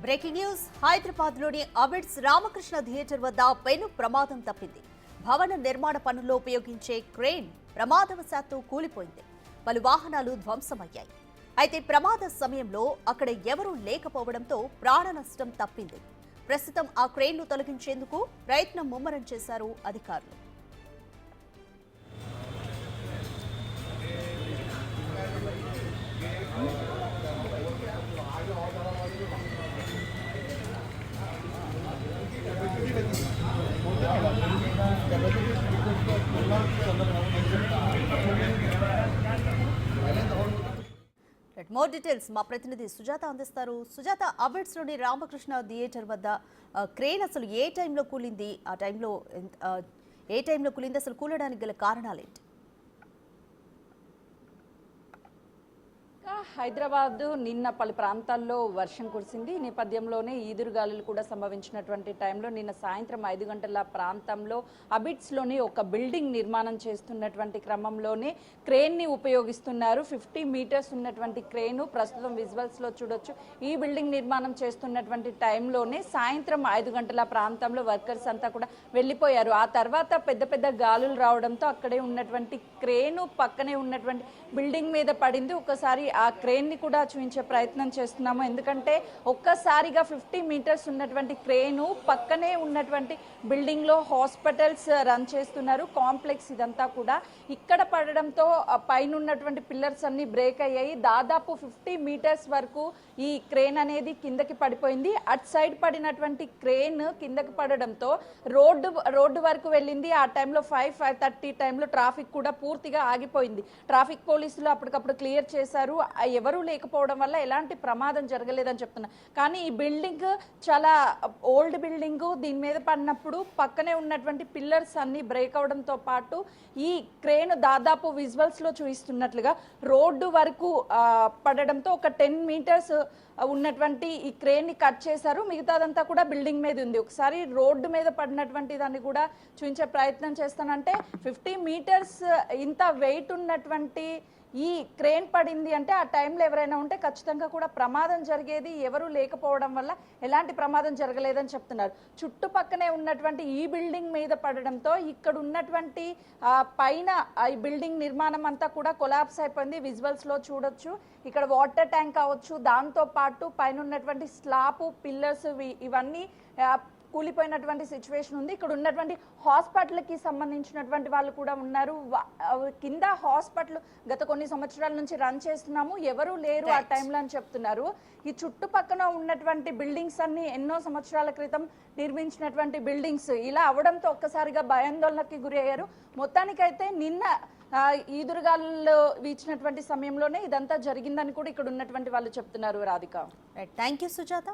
Breaking news హైదరాబాద్లోని Abids Ramakrishna theatre వద్ద పెను ప్రమాదం తప్పింది. భవన నిర్మాణ పనుల్లో ఉపయోగించే క్రేన్ ప్రమాదవశాత్తు కూలిపోయింది. పలు వాహనాలు ధ్వంసమయ్యాయి. అయితే ప్రమాద సమయంలో అక్కడ ఎవరూ లేకపోవడంతో ప్రాణ నష్టం తప్పింది. ప్రస్తుతం ఆ క్రేన్ను తొలగించేందుకు ప్రయత్నం ముమ్మరం చేశారు అధికారులు. మోర్ డీటెయిల్స్ మా ప్రతినిధి సుజాత అందిస్తారు. సుజాత, అబిడ్స్ లోని రామకృష్ణ థియేటర్ వద్ద క్రేన్ అసలు ఏ టైంలో కూలింది? ఆ టైంలో ఏ టైంలో కూలింది? అసలు కూలడానికి గల కారణాలేంటి? హైదరాబాద్ నిన్న పలు ప్రాంతాల్లో వర్షం కురిసింది. ఈ నేపథ్యంలోనే ఈదురుగాలులు కూడా సంభవించినటువంటి టైంలో నిన్న సాయంత్రం 5 గంటల ప్రాంతంలో అబిడ్స్లోని ఒక బిల్డింగ్ నిర్మాణం చేస్తున్నటువంటి క్రమంలోనే క్రేన్ని ఉపయోగిస్తున్నారు. 50 మీటర్స్ ఉన్నటువంటి క్రేను ప్రస్తుతం విజువల్స్లో చూడొచ్చు. ఈ బిల్డింగ్ నిర్మాణం చేస్తున్నటువంటి టైంలోనే సాయంత్రం 5 గంటల ప్రాంతంలో వర్కర్స్ అంతా కూడా వెళ్ళిపోయారు. ఆ తర్వాత పెద్ద పెద్ద గాలులు రావడంతో అక్కడే ఉన్నటువంటి క్రేను పక్కనే ఉన్నటువంటి బిల్డింగ్ మీద పడింది. ఒకసారి ఆ క్రేన్ని కూడా చూపించే ప్రయత్నం చేస్తున్నాము. ఎందుకంటే ఒక్కసారిగా 50 మీటర్స్ ఉన్నటువంటి క్రేను పక్కనే ఉన్నటువంటి బిల్డింగ్లో హాస్పిటల్స్ రన్ చేస్తున్నారు. కాంప్లెక్స్ ఇదంతా కూడా ఇక్కడ పడడంతో పైన ఉన్నటువంటి పిల్లర్స్ అన్ని బ్రేక్ అయ్యాయి. దాదాపు 50 మీటర్స్ వరకు ఈ క్రేన్ అనేది కిందకి పడిపోయింది. అటు సైడ్ పడినటువంటి క్రేన్ కిందకి పడడంతో రోడ్డు వరకు వెళ్ళింది. ఆ టైంలో 5:30 టైంలో ట్రాఫిక్ కూడా పూర్తిగా ఆగిపోయింది. ట్రాఫిక్ పోలీసులు అప్పటికప్పుడు క్లియర్ చేశారు. ఎవరూ లేకపోవడం వల్ల ఎలాంటి ప్రమాదం జరగలేదని చెప్తున్నారు. కానీ ఈ బిల్డింగ్ చాలా ఓల్డ్ బిల్డింగ్. దీని మీద పడినప్పుడు పక్కనే ఉన్నటువంటి పిల్లర్స్ అన్ని బ్రేక్ అవడంతో పాటు ఈ క్రేన్ దాదాపు విజువల్స్ లో చూపిస్తున్నట్లుగా రోడ్డు వరకు పడడంతో ఒక 10 మీటర్స్ ఉన్నటువంటి ఈ క్రేన్ ని కట్ చేశారు. మిగతాదంతా కూడా బిల్డింగ్ మీద ఉంది. ఒకసారి రోడ్డు మీద పడినటువంటి దాన్ని కూడా చూపించే ప్రయత్నం చేస్తానంటే 50 మీటర్స్ ఇంత వెయిట్ ఉన్నటువంటి ఈ క్రేన్ పడింది అంటే ఆ టైంలో ఎవరైనా ఉంటే ఖచ్చితంగా కూడా ప్రమాదం జరిగేది. ఎవరు లేకపోవడం వల్ల ఎలాంటి ప్రమాదం జరగలేదని చెప్తున్నారు. చుట్టుపక్కనే ఉన్నటువంటి ఈ బిల్డింగ్ మీద పడడంతో ఇక్కడ ఉన్నటువంటి పైన ఈ బిల్డింగ్ నిర్మాణం అంతా కూడా కొలాప్స్ అయిపోయింది. విజువల్స్ లో చూడొచ్చు. ఇక్కడ వాటర్ ట్యాంక్ కావచ్చు, దాంతో పాటు పైన ఉన్నటువంటి స్లాబ్ పిల్లర్స్ ఇవన్నీ కూలిపోయినటువంటి సిచ్యువేషన్ ఉంది. ఇక్కడ ఉన్నటువంటి హాస్పిటల్కి సంబంధించినటువంటి వాళ్ళు కూడా ఉన్నారు. కింద హాస్పిటల్ గత కొన్ని సంవత్సరాల నుంచి రన్ చేస్తున్నాము, ఎవరు లేరు ఆ టైంలో అని చెప్తున్నారు. ఈ చుట్టుపక్కన ఉన్నటువంటి బిల్డింగ్స్ అన్ని ఎన్నో సంవత్సరాల క్రితం నిర్మించినటువంటి బిల్డింగ్స్ ఇలా అవడంతో ఒక్కసారిగా భయాందోళనకి గురి అయ్యారు. మొత్తానికైతే నిన్న ఈదురుగాలు వీచినటువంటి సమయంలోనే ఇదంతా జరిగిందని కూడా ఇక్కడ ఉన్నటువంటి వాళ్ళు చెప్తున్నారు. Radhika, thank you Sujatha.